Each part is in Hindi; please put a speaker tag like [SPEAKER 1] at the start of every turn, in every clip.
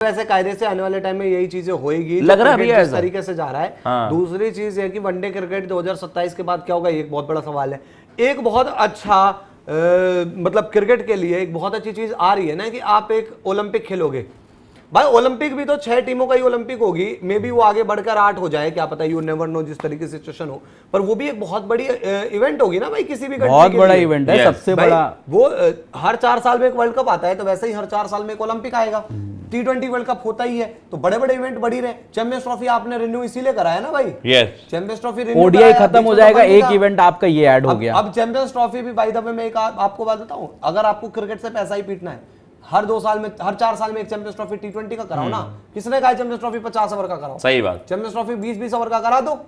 [SPEAKER 1] वैसे कायदे से आने वाले टाइम में यही चीजें होएगी,
[SPEAKER 2] लग रहा है अभी
[SPEAKER 1] जिस तरीके से जा रहा है। दूसरी चीज है कि वनडे क्रिकेट 2027 के बाद क्या होगा, एक बहुत बड़ा सवाल है। एक बहुत अच्छा मतलब क्रिकेट के लिए एक बहुत अच्छी चीज आ रही है ना कि आप एक ओलंपिक खेलोगे। भाई ओलंपिक भी तो 6 टीमों का ही ओलंपिक होगी, मे बी वो आगे बढ़कर 8 हो जाए, क्या पता, यू नेवर नो, जिस तरीके से सिचुएशन हो, पर वो भी एक बहुत बड़ी इवेंट होगी ना भाई, किसी भी
[SPEAKER 3] बहुत बड़ा इवेंट है, सबसे बड़ा।
[SPEAKER 1] वो हर 4 साल में एक वर्ल्ड कप आता है, तो वैसे ही हर 4 साल में एक ओलंपिक आएगा। T20 वर्ल्ड कप होता ही है, तो बड़े बड़े इवेंट बढ़ी रहे। चैंपियंस ट्रॉफी आपने रिन्यू इसीलिए कराया ना भाई, चैंपियंस ट्रॉफी रिन्यू,
[SPEAKER 3] ओडीआई खत्म हो जाएगा, एक इवेंट आपका ये ऐड हो गया।
[SPEAKER 1] अब चैंपियंस ट्रॉफी भी बाय द वे मैं एक आपको बात बताऊं, अगर आपको क्रिकेट से पैसा ही पीटना है, हर 2 साल में, हर 4 साल में एक चैंपियंस ट्रॉफी T20 का कराओ ना। किसने कहा चैंपियंस ट्रॉफी 50 ओवर का कराओ?
[SPEAKER 2] सही बात।
[SPEAKER 1] चैंपियंस ट्रॉफी 20-20 ओवर का करा दो,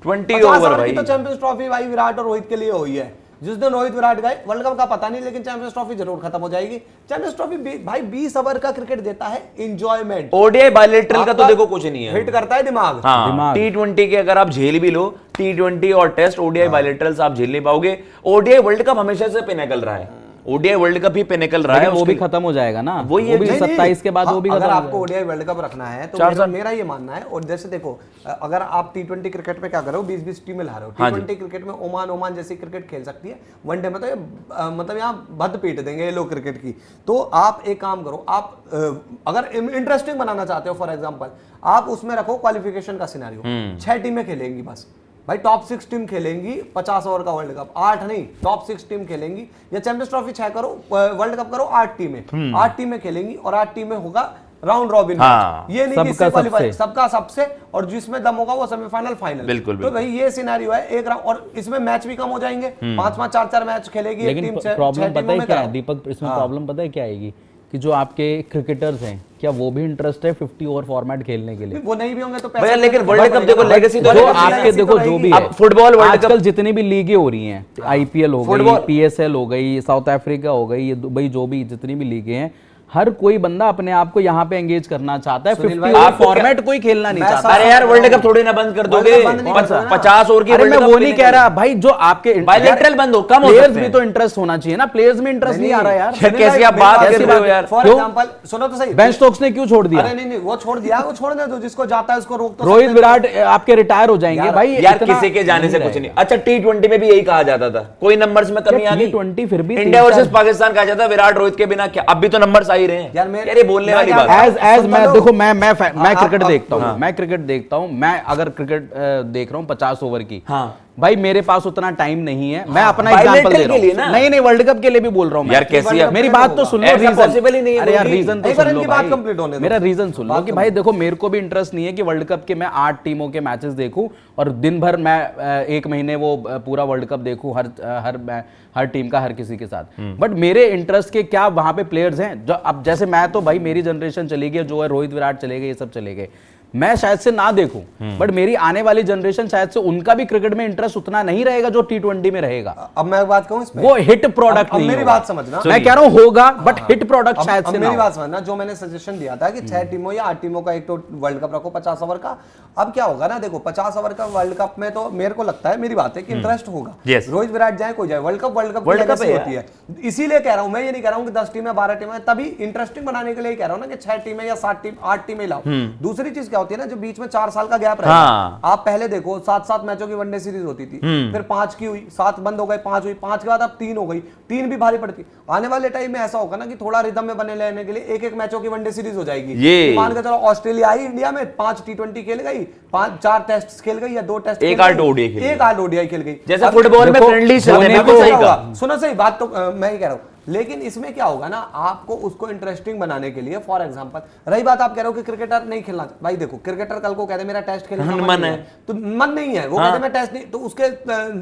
[SPEAKER 2] 20 ओवर भाई।
[SPEAKER 1] तो चैंपियंस ट्रॉफी भाई विराट और रोहित के लिए हुई है। जिस दिन रोहित विराट गए, वर्ल्ड कप का पता नहीं, लेकिन चैंपियंस ट्रॉफी जरूर खत्म हो जाएगी। चैंपियंस ट्रॉफी भाई 20 ओवर का क्रिकेट देता है एंजॉयमेंट।
[SPEAKER 2] ओडीआई बायलैटरल का तो देखो कुछ नहीं है,
[SPEAKER 1] हिट करता है दिमाग।
[SPEAKER 2] हाँ, T20 के अगर आप झेल भी लो, T20 और टेस्ट, ओडीआई बायलैटरल्स आप झेल नहीं पाओगे। ओडीआई वर्ल्ड कप हमेशा से पिनेकल रहा है, ओडीआई वर्ल्ड कप ही पिनेकल रहा है,
[SPEAKER 3] वो भी खत्म हो जाएगा ना, वो भी 27 के बाद वो भी खत्म।
[SPEAKER 1] अगर आपको ओडीआई वर्ल्ड कप रखना है तो मेरा ये मानना है, और जैसे देखो अगर आप T20 क्रिकेट में क्या करो, 20-20 टीमें ला रहे हो, T20 क्रिकेट में ओमान जैसी क्रिकेट खेल सकती है, वनडे में तो ये मतलब यहाँ भद पीट देंगे ये लोग क्रिकेट की। तो आप एक काम करो, आप अगर इंटरेस्टिंग बनाना चाहते हो, फॉर एग्जाम्पल आप उसमें रखो क्वालिफिकेशन का सिनेरियो, 6 टीमें खेलेंगी बस भाई, टॉप 6 टीम खेलेंगी 50 ओवर का वर्ल्ड कप, 8 नहीं, टॉप 6 टीम खेलेंगी, या चैंपियंस ट्रॉफी 6 करो, वर्ल्ड कप करो 8 टीमें, 8 टीमें खेलेंगी और 8 टीमें होगा राउंड रॉबिन। ये नहीं कि क्वालीफाई, सबका सबसे, और जिसमें दम होगा वो सेमीफाइनल फाइनल।
[SPEAKER 2] बिल्कुल,
[SPEAKER 1] तो भाई ये सिनेरियो है एक और इसमें मैच भी कम हो जाएंगे, 5-5 4-4 मैच खेलेगी एक टीम।
[SPEAKER 3] प्रॉब्लम पता है क्या है दीपक, इसमें प्रॉब्लम पता है क्या आएगी कि जो आपके क्रिकेटर्स हैं, क्या वो भी इंटरेस्ट है 50 ओवर फॉर्मेट खेलने के लिए?
[SPEAKER 1] वो नहीं भी होंगे तो
[SPEAKER 2] भैया, लेकिन वर्ल्ड कप देखो, लेगेसी तो
[SPEAKER 3] जो आपके देखो जो भी है,
[SPEAKER 2] फुटबॉल वर्ल्ड कप,
[SPEAKER 3] आजकल जितनी भी लीगें हो रही हैं, आईपीएल हो गई, पीएसएल हो गई, साउथ अफ्रीका हो गई, ये दुबई, जो भी जितनी भी लीगें हैं, हर कोई बंदा अपने आप को यहाँ पे एंगेज करना चाहता है। 50 ओवर फॉर्मेट कोई खेलना नहीं चाहता।
[SPEAKER 2] अरे यार वर्ल्ड कप थोड़ी ना बंद कर दोगे, 50 ओवर की वर्ल्ड कप।
[SPEAKER 3] मैं वो नहीं कह रहा भाई, जो आपके
[SPEAKER 2] बायलैटरल बंद हो, कम हो,
[SPEAKER 3] प्लेयर्स भी तो इंटरेस्ट होना चाहिए ना, प्लेयर्स में इंटरेस्ट नहीं आ रहा यार।
[SPEAKER 2] कैसी आप बात कर रहे हो यार?
[SPEAKER 1] फॉर एग्जांपल सुनो तो सही,
[SPEAKER 3] बेन स्टोक्स ने क्यों छोड़ दिया?
[SPEAKER 1] अरे नहीं, वो छोड़ दिया, वो छोड़ने दो, जिसको जाता है उसको रोक। तो
[SPEAKER 3] रोहित विराट आपके रिटायर हो जाएंगे भाई
[SPEAKER 2] यार, किसी के जाने से कुछ नहीं। अच्छा, T20 में भी यही कहा जाता था, कोई नंबर्स में कमी आ गई,
[SPEAKER 3] T20 फिर भी
[SPEAKER 2] इंडिया वर्सेस पाकिस्तान कहा जाता, विराट रोहित के बिना क्या, अब भी तो नंबर्स आ ही रहे हैं यार, बोलने वाली बात।
[SPEAKER 3] एज मैं देखो, मैं क्रिकेट देखता हूँ, मैं क्रिकेट देखता हूँ, मैं अगर क्रिकेट देख रहा हूँ 50 ओवर की, भाई मेरे पास उतना टाइम नहीं है। मैं अपना एग्जांपल दे रहा हूं, नहीं वर्ल्ड कप के लिए भी बोल रहा हूं यार। कैसी मेरी बात तो सुन लो, रीजन, अरे यार रीजन तो सुन लो भाई, मेरा रीजन सुन लो कि भाई देखो, मेरे को भी इंटरेस्ट नहीं है कि वर्ल्ड कप के मैं 8 टीमों के मैचेस देखूं और दिन भर मैं 1 महीने वो पूरा वर्ल्ड कप देखूं हर टीम का, हर किसी के साथ। बट मेरे इंटरेस्ट के क्या वहां पे प्लेयर्स हैं जो, अब जैसे मैं तो भाई मेरी जनरेशन चली गई, जो है रोहित विराट चले गए, ये सब चले गए, मैं शायद से ना देखूं, बट मेरी आने वाली जनरेशन शायद से उनका भी क्रिकेट में इंटरेस्ट उतना नहीं रहेगा जो T20 में रहेगा।
[SPEAKER 1] अब मैं बात कहूं इसमें,
[SPEAKER 3] वो हिट प्रोडक्ट नहीं,
[SPEAKER 1] मेरी बात समझना,
[SPEAKER 3] मैं कह रहा हूं होगा, बट हिट प्रोडक्ट शायद से ना।
[SPEAKER 1] मेरी बात समझना, जो मैंने सजेशन दिया था कि 6 टीमों या 8 टीमों का एक तो वर्ल्ड कप रखो 50 ओवर का। अब क्या होगा ना, देखो 50 ओवर का वर्ल्ड कप में तो मेरे को लगता है, मेरी बात है कि इंटरेस्ट होगा, रोहित विराट जाए कोई जाए, वर्ल्ड कप होती है। इसीलिए कह रहा हूं, मैं ये नहीं कह रहा हूं कि 10 टीमें 12 टीमें, तभी इंटरेस्टिंग बनाने के लिए कह रहा हूं ना कि 6 टीमें या 7 टीम 8 टीमें लाओ। दूसरी चीज क्या होती है ना, जो बीच में 4 साल का गैप रहेगा, आप पहले देखो 7-7 मैचों की वनडे सीरीज होती थी, फिर 5 की हुई, 7 बंद हो गए, 5 हुई, 5 के बाद अब 3 हो गई, 3 भी भारी पड़ती। आने वाले टाइम में ऐसा होगा ना कि थोड़ा रिदम में बने रहने के लिए 1-1 मैचों की वनडे सीरीज हो जाएगी। मान के चलो ऑस्ट्रेलिया आई इंडिया में, 5 T20 खेल गई, 4 टेस्ट खेल गई या 2 टेस्ट, एक 8 ओडीआई खेल गई,
[SPEAKER 2] जैसे फुटबॉल में फ्रेंडली
[SPEAKER 1] सुनो सही बात, तो मैं ही कह रहा हूं। लेकिन इसमें क्या होगा ना, आपको उसको इंटरेस्टिंग बनाने के लिए, फॉर एग्जांपल रही बात, आप कह रहे हो कि क्रिकेटर नहीं खेलना, भाई देखो क्रिकेटर कल को कहते मेरा टेस्ट खेलने का मन है, तो मन नहीं है, वो कहते मैं टेस्ट नहीं, तो उसके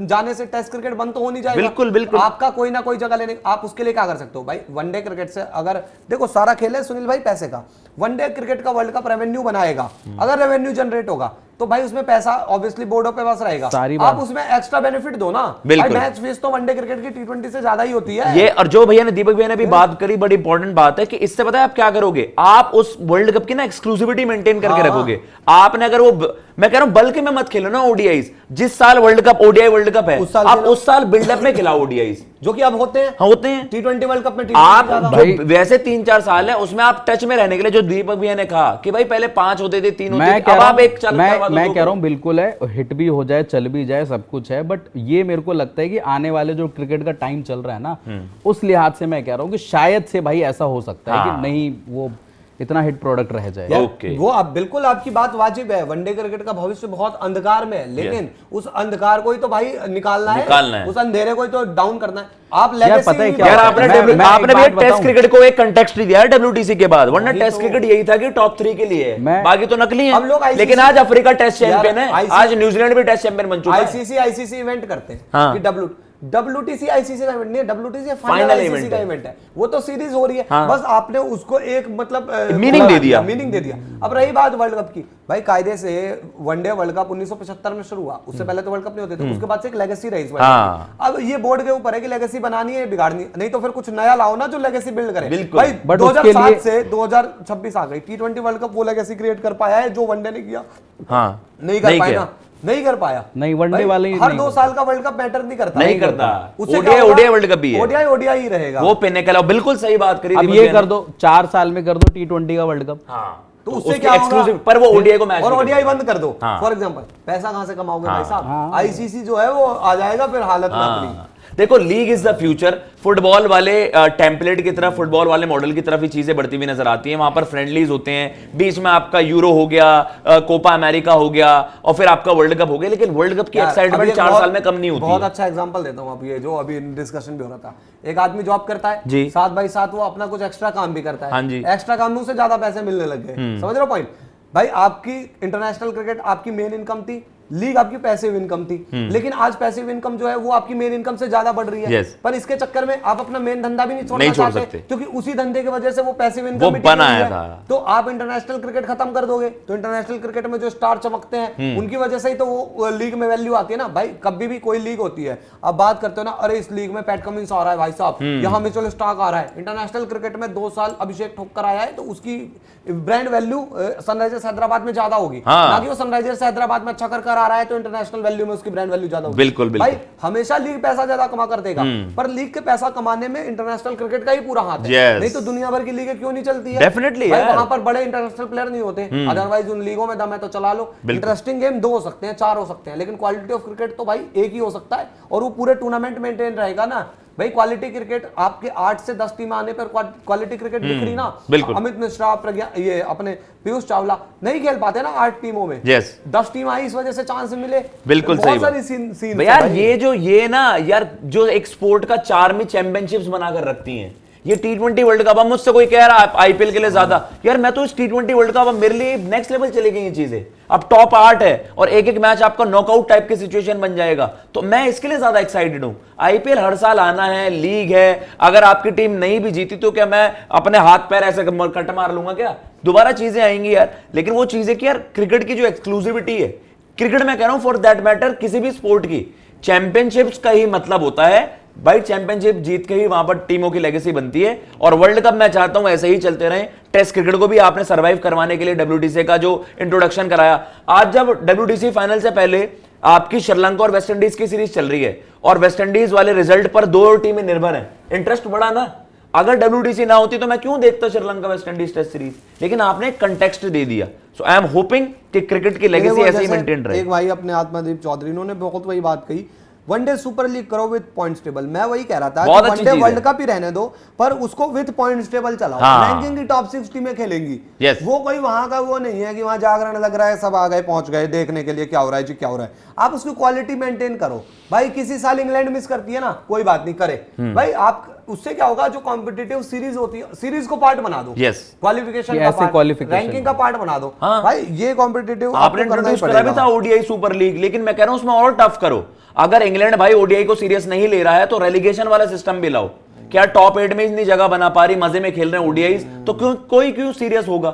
[SPEAKER 1] जाने से टेस्ट क्रिकेट बंद तो हो नहीं जाएगा। बिल्कुल आपका कोई ना कोई जगह लेने, आप उसके लिए क्या कर सकते हो भाई, वनडे क्रिकेट से, अगर देखो सारा खेल है सुनील भाई पैसे का, वनडे क्रिकेट का वर्ल्ड कप रेवेन्यू बनाएगा, अगर रेवेन्यू जनरेट होगा तो भाई उसमें पैसा ऑब्वियसली बोर्डों पे पास रहेगा, आप उसमें एक्स्ट्रा बेनिफिट दो ना। मैच फीस तो वनडे क्रिकेट की T20 से ज्यादा ही होती है।
[SPEAKER 2] ये और जो भैया ने, दीपक भैया ने भी बात करी, बड़ी इंपॉर्टेंट बात है कि इससे पता है आप क्या करोगे, आप उस वर्ल्ड कप की ना एक्सक्लूसिविटी मेंटेन करके रखोगे। आपने अगर वो, मैं कह रहा हूं बल्कि में मत खेलो ना ओडीआईज, जिस साल world cup ODI world cup है, आप उस साल बिल्डअप में खिलाओ ओडीआईज,
[SPEAKER 1] जो कि अब होते हैं।
[SPEAKER 2] हाँ, होते हैं
[SPEAKER 1] T20 वर्ल्ड कप में
[SPEAKER 2] आप
[SPEAKER 1] T20
[SPEAKER 2] जो वैसे 3-4 साल है उसमें आप टच में रहने के लिए, जो दीपक भैया ने कहा कि भाई पहले 5 होते थे, 3 होते थे, अब आप एक चल
[SPEAKER 3] मैं कह रहा हूँ बिल्कुल है, हिट भी हो जाए, चल भी जाए, सब कुछ है, बट ये मेरे को लगता है कि आने वाले जो क्रिकेट का टाइम चल रहा है ना, उस लिहाज से मैं कह रहा हूँ कि शायद से भाई ऐसा हो सकता है कि नहीं वो इतना हिट प्रोडक्ट रह जाए।
[SPEAKER 2] ओके,
[SPEAKER 1] वो आप बिल्कुल आपकी बात वाजिब है, वनडे क्रिकेट का भविष्य बहुत अंधकार में है, लेकिन उस अंधकार को ही तो भाई निकालना है, उस अंधेरे को ही तो डाउन करना है। आप लेगेसी
[SPEAKER 3] पता है
[SPEAKER 1] भी
[SPEAKER 3] क्या
[SPEAKER 2] यार
[SPEAKER 3] होता है?
[SPEAKER 2] आपने भी
[SPEAKER 3] मैं
[SPEAKER 2] टेस्ट क्रिकेट को एक कंटेक्स्ट दिया है WTC के बाद, वरना टेस्ट क्रिकेट यही था कि टॉप 3 के लिए है, बाकी तो नकली
[SPEAKER 1] अब लोग
[SPEAKER 2] है।
[SPEAKER 1] ICC
[SPEAKER 2] लेकिन आज अफ्रीका टेस्ट चैंपियन है, आज न्यूजीलैंड भी टेस्ट चैंपियन बन चुका है।
[SPEAKER 1] आईसीसी इवेंट करते हैं
[SPEAKER 2] हाँ।
[SPEAKER 1] कि WTC आईसीसी का इवेंट नहीं है, WTC फाइनल आईसीसी का इवेंट है, वो तो सीरीज हो रही है।
[SPEAKER 2] हाँ।
[SPEAKER 1] बस आपने उसको एक मतलब
[SPEAKER 2] मीनिंग दे दिया।
[SPEAKER 1] अब रही बात वर्ल्ड कप की, भाई कायदे से वनडे वर्ल्ड कप 1975 में शुरू हुआ, उससे पहले तो वर्ल्ड कप नहीं होते थे, उसके बाद से एक लेगेसी रही इस वर्ल्ड
[SPEAKER 2] हाँ।
[SPEAKER 1] कप। अब ये बोर्ड के ऊपर है कि लेगेसी बनानी है बिगाड़नी, नहीं तो फिर कुछ नया लाओ ना जो लेगेसी बिल्ड करे।
[SPEAKER 2] बिल्कुल।
[SPEAKER 1] भाई
[SPEAKER 3] But
[SPEAKER 1] 2007 से 2026 आ गई, T20 वर्ल्ड कप वो लेगेसी क्रिएट कर पाया है जो वनडे ने किया नहीं कर पाया, नहीं कर पाया।
[SPEAKER 3] नहीं, वनडे वाले ही
[SPEAKER 1] हर
[SPEAKER 3] नहीं
[SPEAKER 1] 2 साल का वर्ल्ड कप मैटर नहीं करता,
[SPEAKER 2] नहीं करता।
[SPEAKER 1] उससे
[SPEAKER 2] ओडीआई वर्ल्ड कप भी है,
[SPEAKER 1] ओडीआई ही रहेगा
[SPEAKER 2] वो पिनेकल। बिल्कुल सही बात करी।
[SPEAKER 3] अब ये कर दो 4 साल में कर दो T20 का वर्ल्ड कप।
[SPEAKER 2] हाँ,
[SPEAKER 1] तो उससे क्या होगा,
[SPEAKER 2] पर वो ओडीआई को मैच
[SPEAKER 1] और ओडीआई बंद कर दो
[SPEAKER 2] हाँ।
[SPEAKER 1] फॉर एग्जांपल, पैसा कहां से कमाओगे भाई साहब? आईसीसी जो है वो आ जाएगा फिर हालत में अपनी।
[SPEAKER 2] देखो, league is the future. Football वाले टेम्पलेट की तरफ, फुटबॉल वाले मॉडल की तरफ ही चीजें बढ़ती हुई नजर आती हैं। वहां पर फ्रेंडलीज होते हैं, बीच में आपका यूरो हो गया, कोपा अमेरिका हो गया, और फिर आपका वर्ल्ड कप हो गया। लेकिन वर्ल्ड कप की एक्साइटमेंट 4 साल में कम नहीं होती।
[SPEAKER 1] बहुत अच्छा एग्जांपल देता हूं, अब ये जो अभी डिस्कशन भी हो रहा था, एक आदमी जॉब करता है
[SPEAKER 2] जी,
[SPEAKER 1] 7/7 वो अपना कुछ एक्स्ट्रा काम भी करता है।
[SPEAKER 2] हाँ जी,
[SPEAKER 1] एक्स्ट्रा काम में उसे ज्यादा पैसे मिलने लग गए। समझ रहे हो पॉइंट? भाई आपकी इंटरनेशनल क्रिकेट आपकी मेन इनकम थी, लीग आपकी पैसिव इनकम थी, लेकिन आज पैसिव इनकम जो है वो आपकी मेन इनकम से ज्यादा बढ़ रही है। पर इसके चक्कर में आप अपना मेन धंधा भी नहीं छोड़ना चाहते, क्योंकि उसी धंधे की वजह से वो पैसिव इनकम
[SPEAKER 2] बनाया था।
[SPEAKER 1] तो आप इंटरनेशनल क्रिकेट खत्म कर दोगे, तो इंटरनेशनल क्रिकेट में जो स्टार चमकते हैं उनकी वजह से ही तो वो लीग में वैल्यू आती है ना। भाई कभी भी कोई लीग होती है, अब बात करते हो ना, अरे इस लीग में पैट कमिंस आ रहा है भाई साहब, यहाँ मिचेल स्टार्क आ रहा है। इंटरनेशनल क्रिकेट में 2 साल अभिषेक ठोकर आया है, तो उसकी ब्रांड वैल्यू सनराइजर्स हैदराबाद में ज्यादा होगी, ना कि वो सनराइजर्स हैदराबाद में अच्छा कर आ रहा है तो इंटरनेशनल वैल्यू में उसकी ब्रांड वैल्यू ज्यादा होगी।
[SPEAKER 2] बिल्कुल,
[SPEAKER 1] भाई हमेशा लीग पैसा ज्यादा कमा कर देगा, पर लीग के पैसा कमाने में इंटरनेशनल क्रिकेट का ही पूरा हाथ है। नहीं तो दुनिया भर की लीगें क्यों नहीं चलती है?
[SPEAKER 2] डेफिनेटली
[SPEAKER 1] वहां पर बड़े इंटरनेशनल प्लेयर नहीं होते, अदरवाइज उन लीगों में दम है तो चला लो। इंटरेस्टिंग गेम 2 हो सकते हैं, 4 हो सकते हैं, लेकिन क्वालिटी ऑफ क्रिकेट तो भाई एक ही हो सकता है, और वो पूरे टूर्नामेंट मेंटेन रहेगा ना। भाई क्वालिटी क्रिकेट आपके 8 से 10 टीम आने पर क्वालिटी क्रिकेट दिख रही ना। अमित मिश्रा, प्रज्ञा, ये अपने पीयूष चावला नहीं खेल पाते ना 8 टीमों में। 10 टीम आई, इस वजह से चांस मिले।
[SPEAKER 2] बिल्कुल सही बात यार। ये ना यार, जो एक स्पोर्ट का चार्म ही चैंपियनशिप्स बनाकर रखती हैं। ये T20 वर्ल्ड कप, अब मुझसे कोई कह रहा है आईपीएल के लिए ज्यादा, यार मैं तो इस T20 वर्ल्ड कप, अब मेरे लिए नेक्स्ट लेवल चली गई ये चीजें। अब टॉप 8 है और एक मैच आपका नॉकआउट टाइप की सिचुएशन बन जाएगा, तो मैं इसके लिए ज्यादा एक्साइटेड हूं। आईपीएल हर साल आना है, लीग है, अगर आपकी टीम नहीं भी जीती तो क्या मैं अपने हाथ पैर ऐसे कट मार लूंगा क्या? दोबारा चीजें आएंगी यार। लेकिन वो चीजें कि यार क्रिकेट की जो एक्सक्लूसिविटी है, क्रिकेट में कह रहा हूं, फॉर दैट मैटर किसी भी स्पोर्ट की, चैंपियनशिप्स का ही मतलब होता है भाई, चैंपियनशिप जीत के ही वहां पर टीमों की लेगेसी बनती है। और वर्ल्ड कप मैं चाहता हूं ऐसे ही चलते रहे। टेस्ट क्रिकेट को भी आपने सर्वाइव करवाने के लिए WTC का जो इंट्रोडक्शन कराया, आज जब WTC फाइनल से पहले आपकी श्रीलंका और वेस्ट इंडीज की सीरीज चल रही है, और वेस्ट इंडीज वाले रिजल्ट पर 2 टीमें निर्भर हैं, इंटरेस्ट बढ़ा ना। अगर WTC ना होती तो मैं क्यों देखता Sri Lanka West Indies test series? लेकिन आपने एक कंटेक्स्ट दे दिया। सो आई एम होपिंग कि क्रिकेट की लेगेसी ऐसे ही मेंटेन रहे।
[SPEAKER 1] एक भाई अपने आत्मदीप चौधरी, इन्होंने बहुत वही बात कही, वनडे सुपर लीग करो विद पॉइंट्स टेबल। मैं वही कह रहा था कि वनडे वर्ल्ड कप ही रहने दो, पर उसको विद पॉइंट्स टेबल चलाओ। रैंकिंग की टॉप 6 टीमें खेलेंगी। वो कोई वहां का वो नहीं है कि वहां जागरण लग रहा है, सब आ गए पहुंच गए देखने के लिए क्या हो रहा है जी, क्या हो रहा है। आप उसकी क्वालिटी मेंटेन करो। भाई किसी साल इंग्लैंड मिस करती है ना, कोई बात नहीं, करे भाई। आप उससे क्या होगा, जो कॉम्पिटिटिव सीरीज होती है, सीरीज को पार्ट बना दो, क्वालिफिकेशन का पार्ट, रैंकिंग का पार्ट बना दो। भाई ये कॉम्पिटिटिव
[SPEAKER 2] आपने इंट्रोड्यूस करा भी था ओडीआई सुपर लीग, लेकिन मैं कह रहा हूं उसमें और टफ करो। अगर इंग्लैंड भाई ओडीआई को सीरियस नहीं ले रहा है तो रेलीगेशन वाला सिस्टम भी लाओ। क्या टॉप 8 में इतनी जगह बना पा रही, मजे में खेल रहे हैं ओडीआई, तो क्यों सीरियस होगा?